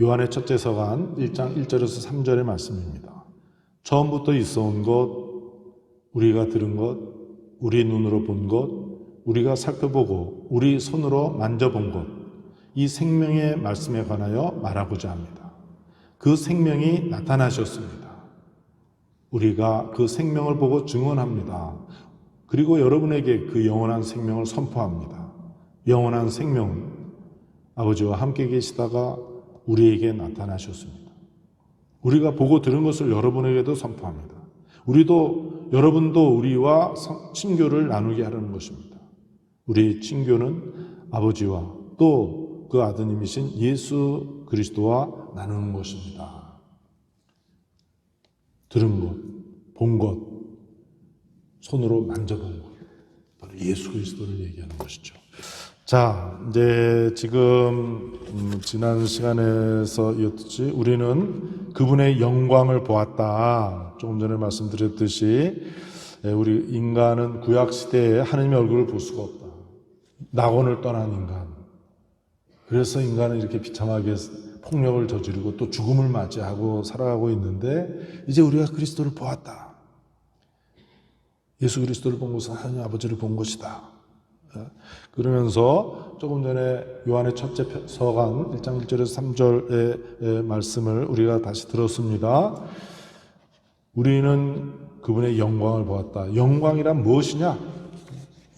요한의 첫째 서간 1장 1절에서 3절의 말씀입니다. 처음부터 있어온 것, 우리가 들은 것, 우리 눈으로 본 것, 우리가 살펴보고 우리 손으로 만져본 것, 이 생명의 말씀에 관하여 말하고자 합니다. 그 생명이 나타나셨습니다. 우리가 그 생명을 보고 증언합니다. 그리고 여러분에게 그 영원한 생명을 선포합니다. 영원한 생명은 아버지와 함께 계시다가 우리에게 나타나셨습니다. 우리가 보고 들은 것을 여러분에게도 선포합니다. 여러분도 우리와 친교를 나누게 하려는 것입니다. 우리의 친교는 아버지와 또 그 아드님이신 예수 그리스도와 나누는 것입니다. 들은 것, 본 것, 손으로 만져본 것, 바로 예수 그리스도를 얘기하는 것이죠. 자, 이제 지금 지난 시간에서 이었듯이 우리는 그분의 영광을 보았다. 조금 전에 말씀드렸듯이 우리 인간은 구약 시대에 하느님의 얼굴을 볼 수가 없다. 낙원을 떠난 인간. 그래서 인간은 이렇게 비참하게 폭력을 저지르고 또 죽음을 맞이하고 살아가고 있는데 이제 우리가 그리스도를 보았다. 예수 그리스도를 본 것은 하나님 아버지를 본 것이다. 그러면서 조금 전에 요한의 첫째 서간 1장 1절에서 3절의 말씀을 우리가 다시 들었습니다. 우리는 그분의 영광을 보았다. 영광이란 무엇이냐?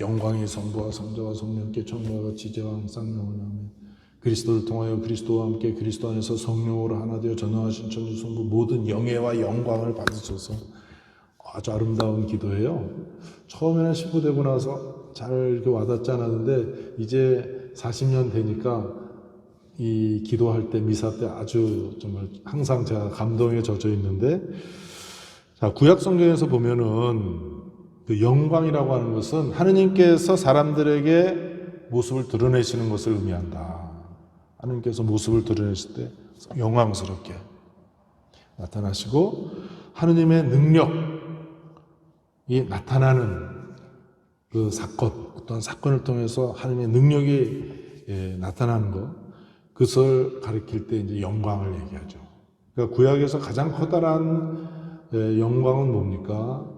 영광이 성부와 성자와 성령께 천국과 같이 이제와 항상 영원하며 그리스도를 통하여 그리스도와 함께 그리스도 안에서 성령으로 하나 되어 전능하신 천주성부 모든 영예와 영광을 받으셔서 아주 아름다운 기도예요. 처음에는 신부되고 나서 잘 이렇게 와닿지 않았는데 이제 40년 되니까 이 기도할 때 미사 때 아주 정말 항상 제가 감동에 젖어 있는데, 자, 구약 성경에서 보면은 그 영광이라고 하는 것은 하느님께서 사람들에게 모습을 드러내시는 것을 의미한다. 하느님께서 모습을 드러내실 때 영광스럽게 나타나시고 하느님의 능력이 나타나는 그 사건, 어떤 사건을 통해서 하느님의 능력이 나타나는 것, 그것을 가리킬 때 이제 영광을 얘기하죠. 그러니까 구약에서 가장 커다란 영광은 뭡니까?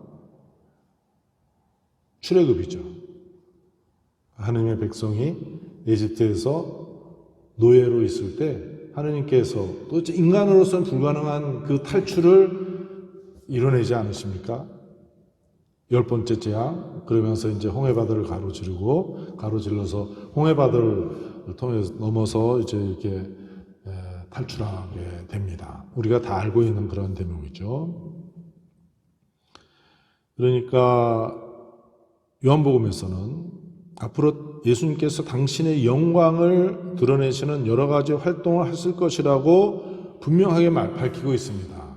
출애굽이죠. 하느님의 백성이 에집트에서 노예로 있을 때 하느님께서 또 인간으로서는 불가능한 그 탈출을 이뤄내지 않으십니까? 10번째 재앙, 그러면서 이제 홍해바다를 가로질러서 홍해바다를 통해서 넘어서 이제 이렇게 탈출하게 됩니다. 우리가 다 알고 있는 그런 대목이죠. 그러니까 요한복음에서는 앞으로 예수님께서 당신의 영광을 드러내시는 여러 가지 활동을 하실 것이라고 분명하게 밝히고 있습니다.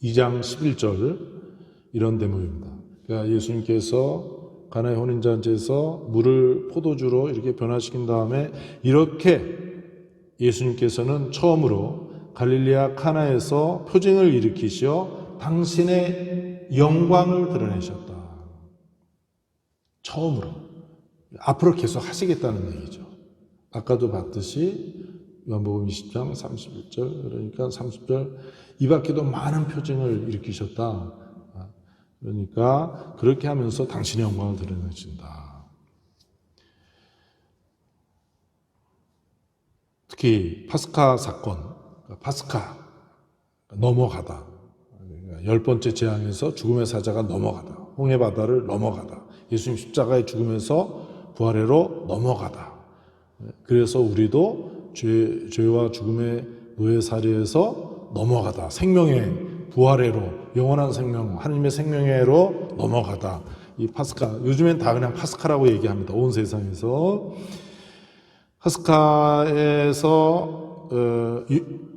2장 11절 이런 대목입니다. 그러니까 예수님께서 가나의 혼인잔치에서 물을 포도주로 이렇게 변화시킨 다음에 이렇게 예수님께서는 처음으로 갈릴리아 카나에서 표징을 일으키시어 당신의 영광을 드러내셨다. 처음으로. 앞으로 계속 하시겠다는 얘기죠. 아까도 봤듯이 요한복음 20장 31절, 그러니까 30절, 이 밖에도 많은 표징을 일으키셨다. 그러니까 그렇게 하면서 당신의 영광을 드러내신다. 특히 파스카 사건, 파스카 넘어가다. 10번째 재앙에서 죽음의 사자가 넘어가다. 홍해바다를 넘어가다. 예수님 십자가의 죽음에서 부활해로 넘어가다. 그래서 우리도 죄와 죽음의 노예살이에서 넘어가다. 생명의 부활해로, 영원한 생명, 하나님의 생명의로 넘어가다. 이 파스카, 요즘엔 다 그냥 파스카라고 얘기합니다. 온 세상에서. 파스카에서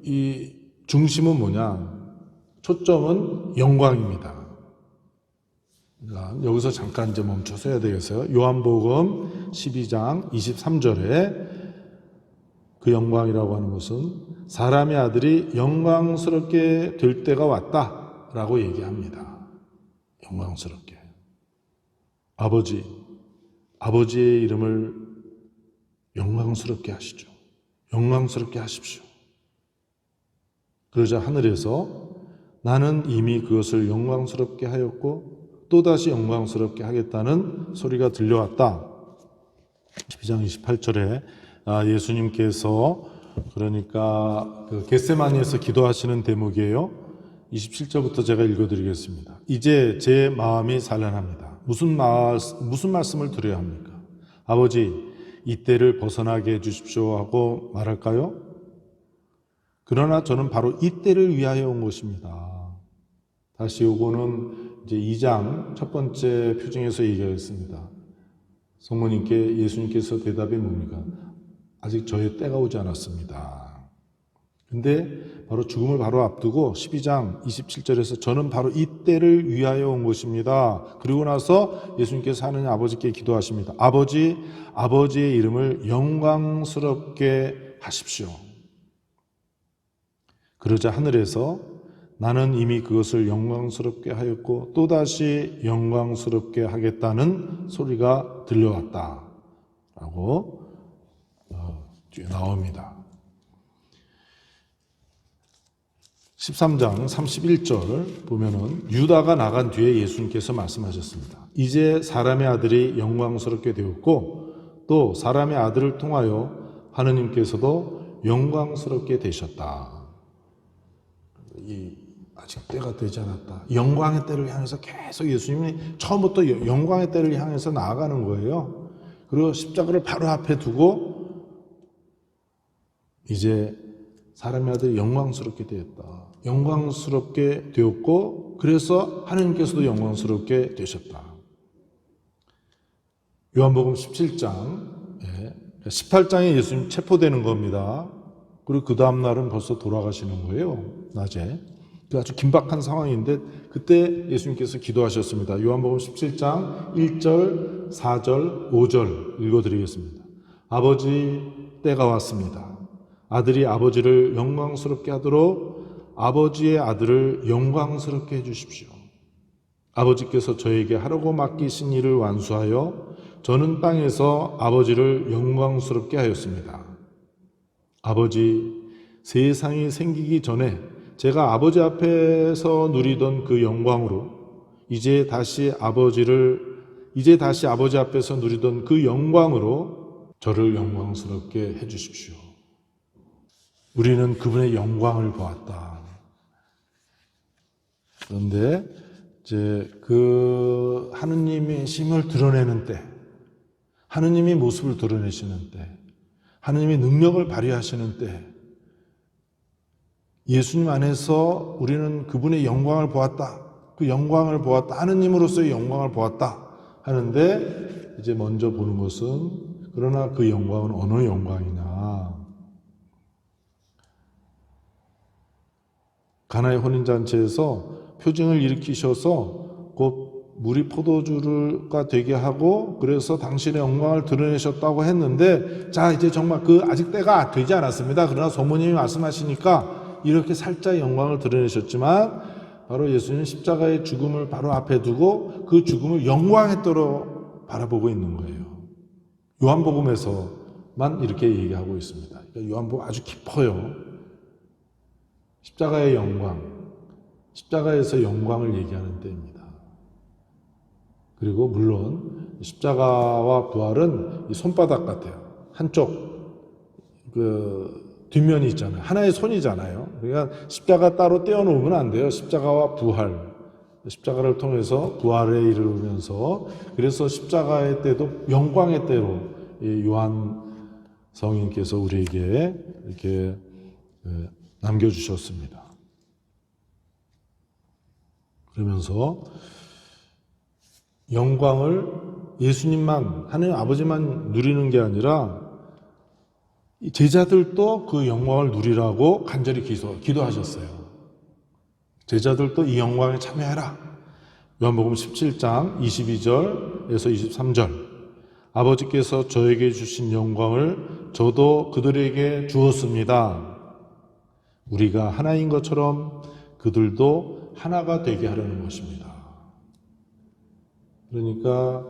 이 중심은 뭐냐? 초점은 영광입니다. 여기서 잠깐 이제 멈춰서 해야 되겠어요. 요한복음 12장 23절에 그 영광이라고 하는 것은 사람의 아들이 영광스럽게 될 때가 왔다라고 얘기합니다. 영광스럽게. 아버지의 이름을 영광스럽게 하시죠. 영광스럽게 하십시오. 그러자 하늘에서 나는 이미 그것을 영광스럽게 하였고 또다시 영광스럽게 하겠다는 소리가 들려왔다. 12장 28절에 예수님께서 그러니까 그 겟세마니에서 기도하시는 대목이에요. 27절부터 제가 읽어드리겠습니다. 이제 제 마음이 산란합니다. 무슨 말씀을 드려야 합니까? 아버지, 이 때를 벗어나게 해주십시오 하고 말할까요? 그러나 저는 바로 이 때를 위하여 온 것입니다. 다시 요거는 이제 2장 첫 번째 표정에서 얘기하겠습니다. 성모님께 예수님께서 대답이 뭡니까? 아직 저의 때가 오지 않았습니다. 근데 바로 죽음을 바로 앞두고 12장 27절에서 저는 바로 이 때를 위하여 온 것입니다. 그리고 나서 예수님께서 하느님 아버지께 기도하십니다. 아버지, 아버지의 이름을 영광스럽게 하십시오. 그러자 하늘에서 나는 이미 그것을 영광스럽게 하였고 또다시 영광스럽게 하겠다는 소리가 들려왔다 라고 뒤에 나옵니다. 13장 31절 보면은 유다가 나간 뒤에 예수님께서 말씀하셨습니다. 이제 사람의 아들이 영광스럽게 되었고 또 사람의 아들을 통하여 하느님께서도 영광스럽게 되셨다. 아직 때가 되지 않았다. 영광의 때를 향해서 계속 예수님이 처음부터 영광의 때를 향해서 나아가는 거예요. 그리고 십자가를 바로 앞에 두고 이제 사람의 아들이 영광스럽게 되었다. 영광스럽게 되었고 그래서 하나님께서도 영광스럽게 되셨다. 요한복음 17장 18장에 예수님 체포되는 겁니다. 그리고 그 다음 날은 벌써 돌아가시는 거예요. 낮에. 아주 긴박한 상황인데 그때 예수님께서 기도하셨습니다. 요한복음 17장 1절, 4절, 5절 읽어드리겠습니다. 아버지, 때가 왔습니다. 아들이 아버지를 영광스럽게 하도록 아버지의 아들을 영광스럽게 해주십시오. 아버지께서 저에게 하라고 맡기신 일을 완수하여 저는 땅에서 아버지를 영광스럽게 하였습니다. 아버지, 세상이 생기기 전에 제가 아버지 앞에서 누리던 그 영광으로 이제 다시 아버지 앞에서 누리던 그 영광으로 저를 영광스럽게 해주십시오. 우리는 그분의 영광을 보았다. 그런데 이제 그 하느님의 힘을 드러내는 때, 하느님의 모습을 드러내시는 때, 하느님의 능력을 발휘하시는 때, 예수님 안에서 우리는 그분의 영광을 보았다. 그 영광을 보았다. 하느님으로서의 영광을 보았다. 하는데 이제 먼저 보는 것은 그러나 그 영광은 어느 영광이냐. 가나의 혼인잔치에서 표징을 일으키셔서 곧 물이 포도주가 되게 하고 그래서 당신의 영광을 드러내셨다고 했는데 자 이제 정말 그 아직 때가 되지 않았습니다. 그러나 성모님이 말씀하시니까 이렇게 살짝 영광을 드러내셨지만 바로 예수님은 십자가의 죽음을 바로 앞에 두고 그 죽음을 영광의 때로 바라보고 있는 거예요. 요한복음에서만 이렇게 얘기하고 있습니다. 그러니까 요한복음 아주 깊어요. 십자가의 영광, 십자가에서 영광을 얘기하는 때입니다. 그리고 물론 십자가와 부활은 이 손바닥 같아요. 한쪽 뒷면이 있잖아요. 하나의 손이잖아요. 그러니까 십자가 따로 떼어놓으면 안 돼요. 십자가와 부활. 십자가를 통해서 부활에 이르면서 그래서 십자가의 때도 영광의 때로 요한 성인께서 우리에게 이렇게 남겨주셨습니다. 그러면서 영광을 예수님만, 하나님 아버지만 누리는 게 아니라 제자들도 그 영광을 누리라고 간절히 기도하셨어요. 제자들도 이 영광에 참여해라. 요한복음 17장 22절에서 23절 아버지께서 저에게 주신 영광을 저도 그들에게 주었습니다. 우리가 하나인 것처럼 그들도 하나가 되게 하려는 것입니다. 그러니까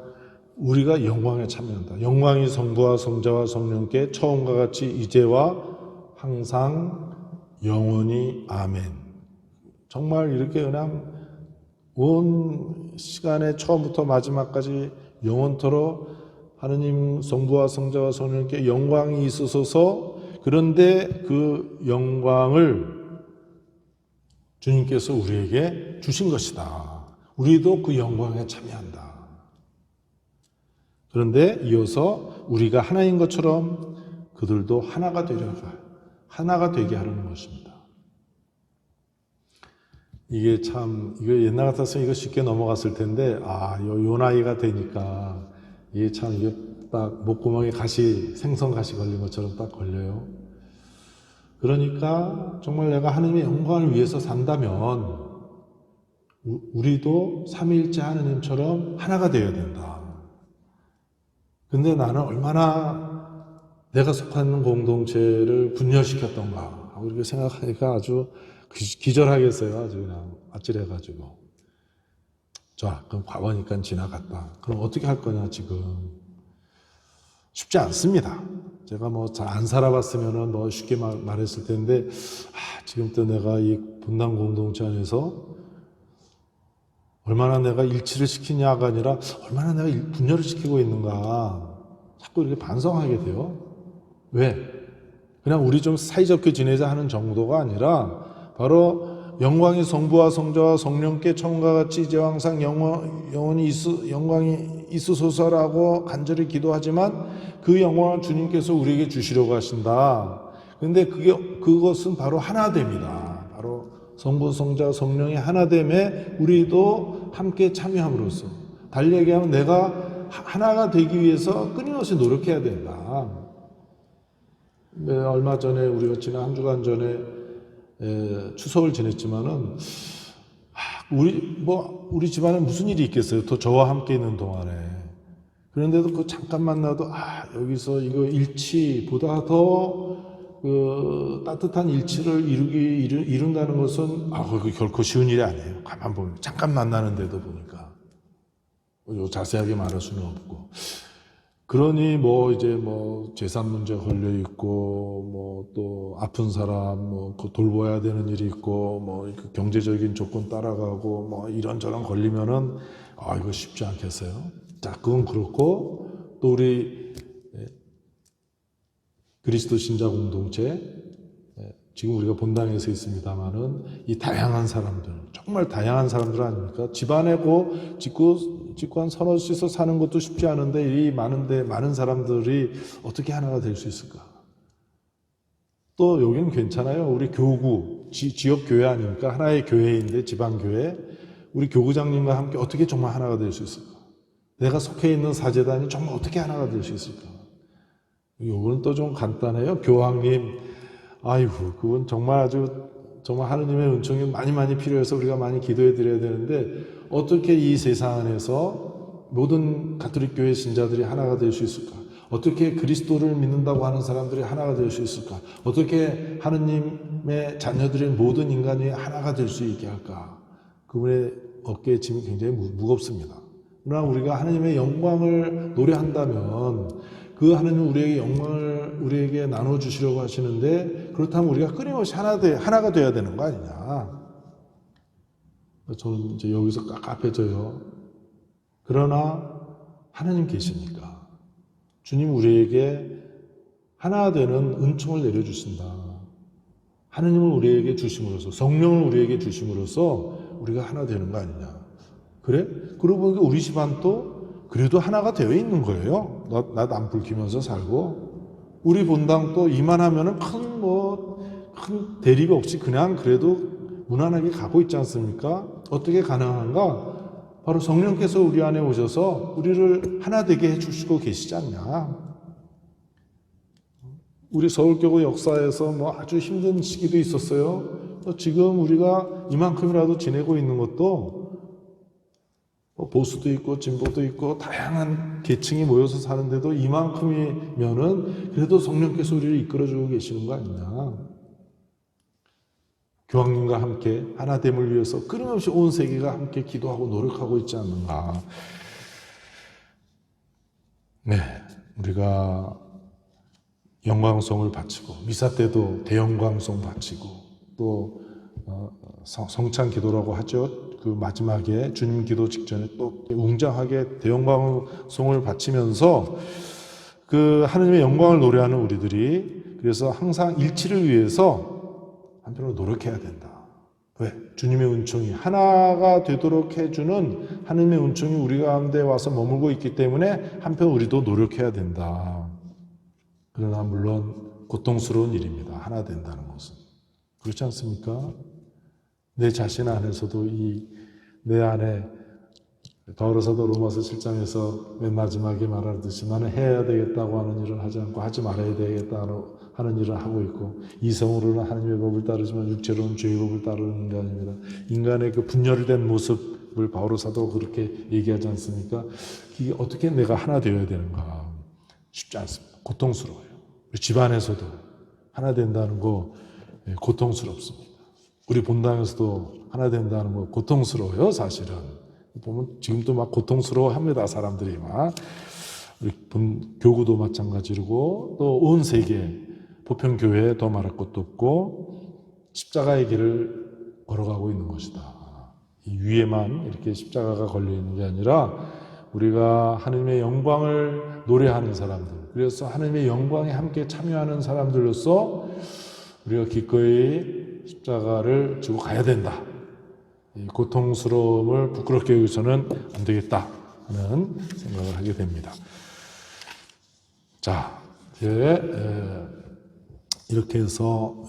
우리가 영광에 참여한다. 영광이 성부와 성자와 성령께 처음과 같이 이제와 항상 영원히 아멘. 정말 이렇게 그냥 온 시간의 처음부터 마지막까지 영원토록 하느님 성부와 성자와 성령께 영광이 있으소서. 그런데 그 영광을 주님께서 우리에게 주신 것이다. 우리도 그 영광에 참여한다. 그런데 이어서 우리가 하나인 것처럼 그들도 하나가 되게 하려는 것입니다. 이게 참, 이거 옛날 같았으면 이거 쉽게 넘어갔을 텐데, 요 나이가 되니까 이게 참, 이게 딱 목구멍에 생선 가시 걸린 것처럼 딱 걸려요. 그러니까 정말 내가 하나님의 영광을 위해서 산다면 우리도 삼위일체 하나님처럼 하나가 되어야 된다. 근데 나는 얼마나 내가 속하는 공동체를 분열시켰던가 하고 이렇게 생각하니까 아주 기절하겠어요. 아주 그냥 아찔해가지고. 자, 그럼 과거니까 지나갔다. 그럼 어떻게 할 거냐, 지금. 쉽지 않습니다. 제가 뭐 잘 안 살아봤으면은 뭐 쉽게 말했을 텐데, 지금부터 내가 이 분당 공동체 안에서 얼마나 내가 일치를 시키냐가 아니라 얼마나 내가 분열을 시키고 있는가 자꾸 이렇게 반성하게 돼요. 왜? 그냥 우리 좀 사이좋게 지내자 하는 정도가 아니라 바로 영광이 성부와 성자와 성령께 처음과 같이 이제와 항상 영원히 영광이 있으소서라고 간절히 기도하지만 그 영광을 주님께서 우리에게 주시려고 하신다. 그런데 그것은 바로 하나됨이다. 바로 성부, 성자, 성령의 하나됨에 우리도 함께 참여함으로써 달리 얘기하면 내가 하나가 되기 위해서 끊임없이 노력해야 된다. 얼마 전에 우리가 지난 한 주간 전에 추석을 지냈지만은 우리 집안에 무슨 일이 있겠어요? 또 저와 함께 있는 동안에. 그런데도 그 잠깐 만나도 여기서 이거 일치보다 더 그 따뜻한 일치를 이룬다는 것은 그 결코 쉬운 일이 아니에요. 가만 보면 잠깐 만나는데도 보니까 자세하게 말할 수는 없고. 그러니 재산 문제 걸려 있고 또 아픈 사람 돌봐야 되는 일이 있고 경제적인 조건 따라가고 이런저런 걸리면은 이거 쉽지 않겠어요. 자, 그건 그렇고 또 우리 그리스도 신자 공동체 지금 우리가 본당에서 있습니다만은 이 다양한 사람들, 정말 다양한 사람들 아닙니까? 집안에 짓고 한 서너 씩서 사는 것도 쉽지 않은데 이 많은 사람들이 어떻게 하나가 될 수 있을까? 또 여기는 괜찮아요. 우리 교구, 지역 교회 아닙니까? 하나의 교회인데 지방 교회, 우리 교구장님과 함께 어떻게 정말 하나가 될 수 있을까? 내가 속해 있는 사제단이 정말 어떻게 하나가 될 수 있을까? 요거는 또 좀 간단해요. 교황님, 그건 정말 정말 하느님의 은총이 많이 필요해서 우리가 많이 기도해 드려야 되는데 어떻게 이 세상 안에서 모든 가톨릭 교회 신자들이 하나가 될 수 있을까? 어떻게 그리스도를 믿는다고 하는 사람들이 하나가 될 수 있을까? 어떻게 하느님의 자녀들인 모든 인간이 하나가 될 수 있게 할까? 그분의 어깨에 짐이 굉장히 무겁습니다. 그러나 우리가 하느님의 영광을 노래한다면 그 하느님 우리에게 영광을 우리에게 나눠주시려고 하시는데 그렇다면 우리가 끊임없이 하나가 돼야 되는 거 아니냐. 저는 이제 여기서 깝깝해져요. 그러나 하나님 계시니까 주님 우리에게 하나 되는 은총을 내려주신다. 하나님을 우리에게 주심으로써 성령을 우리에게 주심으로써 우리가 하나 되는 거 아니냐. 그래? 그러고 보니까 우리 집안도 그래도 하나가 되어 있는 거예요. 나 안 불키면서 살고. 우리 본당도 이만하면은 큰 대립 없이 그냥 그래도 무난하게 가고 있지 않습니까? 어떻게 가능한가? 바로 성령께서 우리 안에 오셔서 우리를 하나 되게 해주시고 계시지 않냐? 우리 서울교구 역사에서 아주 힘든 시기도 있었어요. 지금 우리가 이만큼이라도 지내고 있는 것도 보수도 있고 진보도 있고 다양한 계층이 모여서 사는데도 이만큼이면은 그래도 성령께서 우리를 이끌어주고 계시는 거 아니냐. 교황님과 함께 하나됨을 위해서 끊임없이 온 세계가 함께 기도하고 노력하고 있지 않는가. 네, 우리가 영광송을 바치고 미사 때도 대영광송 바치고 또 성찬 기도라고 하죠. 그 마지막에 주님 기도 직전에 또 웅장하게 대영광송을 바치면서 그 하느님의 영광을 노래하는 우리들이 그래서 항상 일치를 위해서 한편으로 노력해야 된다. 왜? 주님의 은총이 하나가 되도록 해주는 하느님의 은총이 우리 가운데 와서 머물고 있기 때문에 한편 우리도 노력해야 된다. 그러나 물론 고통스러운 일입니다. 하나 된다는 것은. 그렇지 않습니까? 내 자신 안에서도 내 안에 바울서도 로마서 7장에서 맨 마지막에 말하듯이 나는 해야 되겠다고 하는 일을 하지 않고 하지 말아야 되겠다고 하는 일을 하고 있고 이성으로는 하나님의 법을 따르지만 육체로는 죄의 법을 따르는 인간입니다. 인간의 그 분열된 모습을 바울서도 그렇게 얘기하지 않습니까? 이게 어떻게 내가 하나 되어야 되는가? 쉽지 않습니다. 고통스러워요. 집안에서도 하나 된다는 거 고통스럽습니다. 우리 본당에서도 하나 된다는 거 고통스러워요, 사실은. 보면 지금도 막 고통스러워 합니다, 사람들이 막. 우리 교구도 마찬가지고, 또 온 세계, 보편교회에 더 말할 것도 없고, 십자가의 길을 걸어가고 있는 것이다. 이 위에만 이렇게 십자가가 걸려있는 게 아니라, 우리가 하나님의 영광을 노래하는 사람들, 그래서 하나님의 영광에 함께 참여하는 사람들로서 우리가 기꺼이 십자가를 지고 가야 된다. 이 고통스러움을 부끄럽게 여기서는 안 되겠다 하는 생각을 하게 됩니다. 자, 이제 이렇게 해서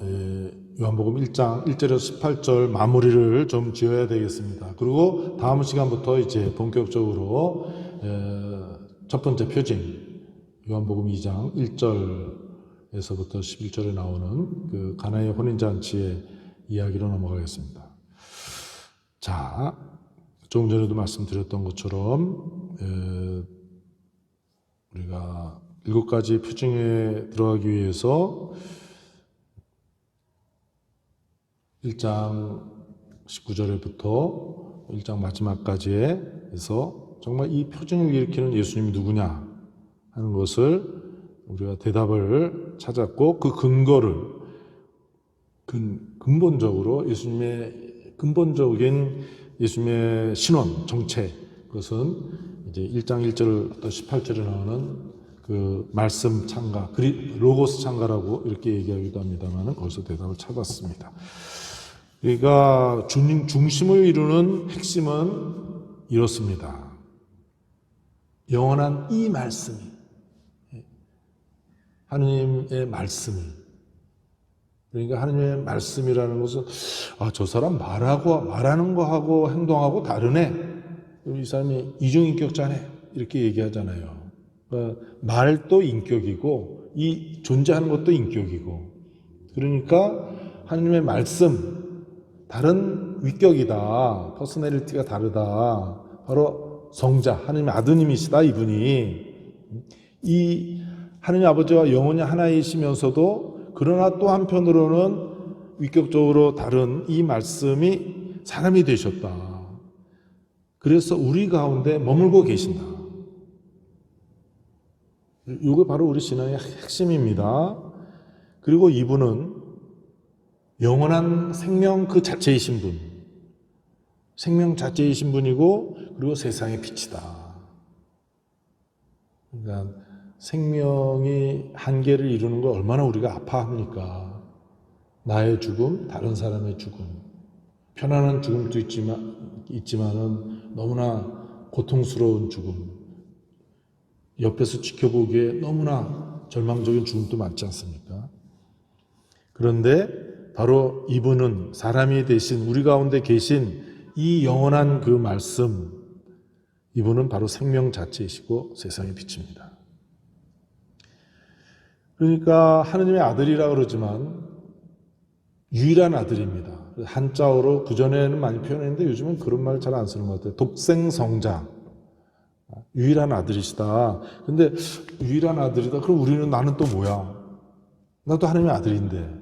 요한복음 1장 1절에서 18절 마무리를 좀 지어야 되겠습니다. 그리고 다음 시간부터 이제 본격적으로 첫 번째 표징 요한복음 2장 1절에서부터 11절에 나오는 그 가나의 혼인잔치의 이야기로 넘어가겠습니다. 자, 조금 전에도 말씀드렸던 것처럼 우리가 7가지 표징에 들어가기 위해서 1장 19절부터 1장 마지막까지에 해서 정말 이 표징을 일으키는 예수님이 누구냐 하는 것을 우리가 대답을 찾았고 그 근거를 근본적으로 예수님의 근본적인 예수님의 신원, 정체, 그것은 이제 1장 1절부터 18절에 나오는 그 말씀 창가, 로고스 창가라고 이렇게 얘기하기도 합니다만 거기서 대답을 찾았습니다. 그러니까 주님 중심을 이루는 핵심은 이렇습니다. 영원한 이 말씀이, 하느님의 말씀이, 그러니까 하느님의 말씀이라는 것은 저 사람 말하는 거하고 행동하고 다르네. 이 사람이 이중인격자네. 이렇게 얘기하잖아요. 그러니까 말도 인격이고 이 존재하는 것도 인격이고 그러니까 하느님의 말씀 다른 위격이다. 퍼스널리티가 다르다. 바로 성자, 하느님의 아드님이시다. 이분이 이 하느님 아버지와 영원히 하나이시면서도 그러나 또 한편으로는 위격적으로 다른 이 말씀이 사람이 되셨다. 그래서 우리 가운데 머물고 계신다. 이게 바로 우리 신앙의 핵심입니다. 그리고 이분은 영원한 생명 그 자체이신 분, 생명 자체이신 분이고 그리고 세상의 빛이다. 그러니까 생명이 한계를 이루는 걸 얼마나 우리가 아파합니까? 나의 죽음, 다른 사람의 죽음. 편안한 죽음도 있지만은 너무나 고통스러운 죽음. 옆에서 지켜보기에 너무나 절망적인 죽음도 많지 않습니까? 그런데 바로 이분은 사람이 되신 우리 가운데 계신 이 영원한 그 말씀, 이분은 바로 생명 자체이시고 세상의 빛입니다. 그러니까 하느님의 아들이라 그러지만 유일한 아들입니다. 한자어로 그전에는 많이 표현했는데 요즘은 그런 말 잘 안 쓰는 것 같아요. 독생성자. 유일한 아들이시다. 근데 유일한 아들이다. 그럼 나는 또 뭐야? 나도 하느님의 아들인데.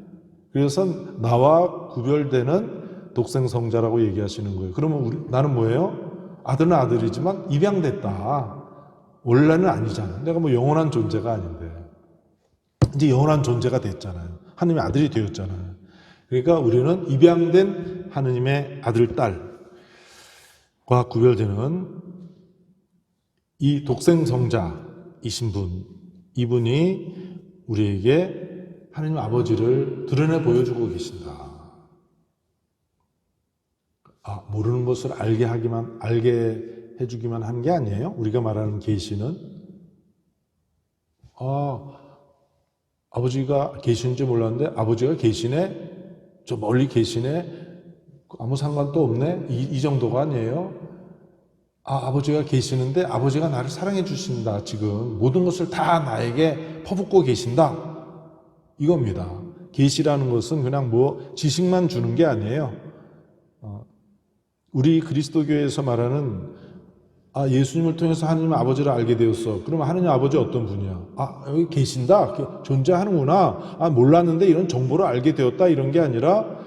그래서 나와 구별되는 독생성자라고 얘기하시는 거예요. 그러면 나는 뭐예요? 아들은 아들이지만 입양됐다. 원래는 아니잖아. 내가 뭐 영원한 존재가 아닌데. 이제 영원한 존재가 됐잖아요. 하느님의 아들이 되었잖아요. 그러니까 우리는 입양된 하느님의 아들, 딸과 구별되는 이 독생성자이신 분, 이분이 우리에게 하느님 아버지를 드러내 보여주고 계신다. 모르는 것을 알게 해주기만 한 게 아니에요. 우리가 말하는 계시는 아버지가 계시는지 몰랐는데 아버지가 계시네, 저 멀리 계시네, 아무 상관도 없네, 이 정도가 아니에요. 아버지가 계시는데 아버지가 나를 사랑해 주신다. 지금 모든 것을 다 나에게 퍼붓고 계신다. 이겁니다. 계시라는 것은 그냥 지식만 주는 게 아니에요. 우리 그리스도교에서 말하는 예수님을 통해서 하느님 아버지를 알게 되었어. 그러면 하느님 아버지 어떤 분이야? 여기 계신다. 존재하는구나. 몰랐는데 이런 정보를 알게 되었다. 이런 게 아니라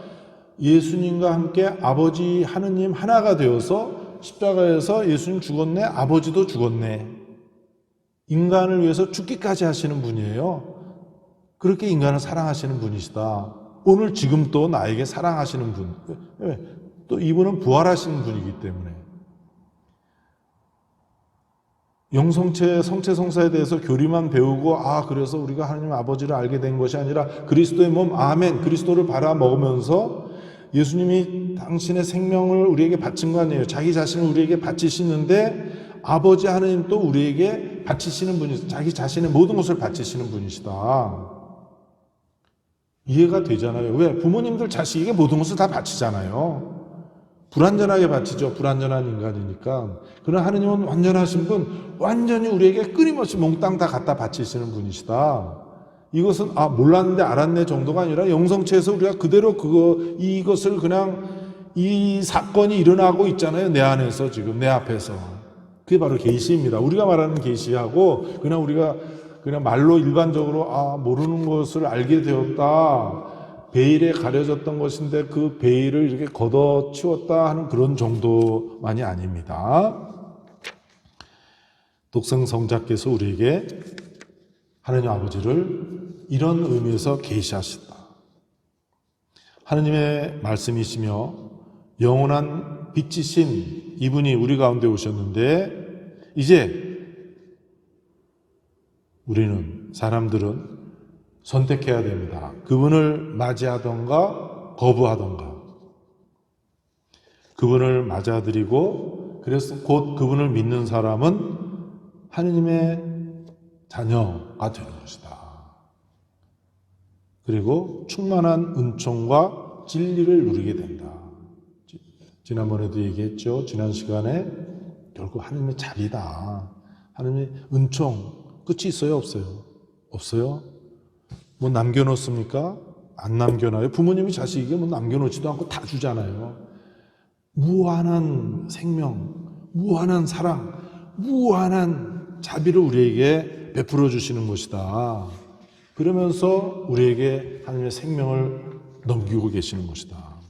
예수님과 함께 아버지 하느님 하나가 되어서 십자가에서 예수님 죽었네. 아버지도 죽었네. 인간을 위해서 죽기까지 하시는 분이에요. 그렇게 인간을 사랑하시는 분이시다. 오늘 지금 또 나에게 사랑하시는 분. 또 이분은 부활하시는 분이기 때문에 영성체, 성체성사에 대해서 교리만 배우고 그래서 우리가 하나님 아버지를 알게 된 것이 아니라 그리스도의 몸, 아멘, 그리스도를 바라 먹으면서 예수님이 당신의 생명을 우리에게 바친 거 아니에요. 자기 자신을 우리에게 바치시는데 아버지 하나님 또 우리에게 바치시는 분이시다. 자기 자신의 모든 것을 바치시는 분이시다. 이해가 되잖아요. 왜? 부모님들 자식에게 모든 것을 다 바치잖아요. 불완전하게 바치죠. 불완전한 인간이니까. 그러나 하느님은 완전하신 분, 완전히 우리에게 끊임없이 몽땅 다 갖다 바치시는 분이시다. 이것은 몰랐는데 알았네 정도가 아니라 영성체에서 우리가 그대로 이것을 그냥 이 사건이 일어나고 있잖아요. 내 안에서 지금 내 앞에서. 그게 바로 계시입니다. 우리가 말하는 계시하고 우리가 그냥 말로 일반적으로 모르는 것을 알게 되었다. 베일에 가려졌던 것인데 그 베일을 이렇게 걷어치웠다 하는 그런 정도만이 아닙니다. 독생성자께서 우리에게 하느님 아버지를 이런 의미에서 계시하신다. 하느님의 말씀이시며 영원한 빛이신 이분이 우리 가운데 오셨는데 이제 사람들은 선택해야 됩니다. 그분을 맞이하던가 거부하던가. 그분을 맞아들이고 그래서 곧 그분을 믿는 사람은 하느님의 자녀가 되는 것이다. 그리고 충만한 은총과 진리를 누리게 된다. 지난번에도 얘기했죠. 지난 시간에 결국 하느님의 자비다. 하느님의 은총 끝이 있어요? 없어요? 없어요? 남겨놓습니까? 안 남겨놔요. 부모님이 자식에게 남겨놓지도 않고 다 주잖아요. 무한한 생명, 무한한 사랑, 무한한 자비를 우리에게 베풀어 주시는 것이다. 그러면서 우리에게 하나님의 생명을 넘기고 계시는 것이다.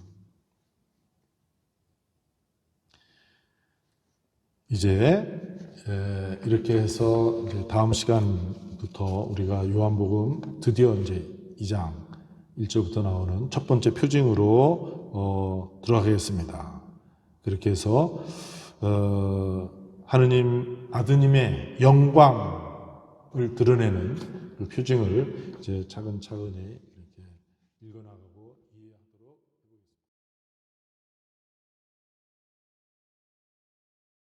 이제 이렇게 해서 이제 다음 시간부터 우리가 요한복음 드디어 이제 2장 1절부터 나오는 첫 번째 표징으로 들어가겠습니다. 그렇게 해서 하느님 아드님의 영광을 드러내는 그 표징을 이제 차근차근히 이렇게 읽어나가고 이해하도록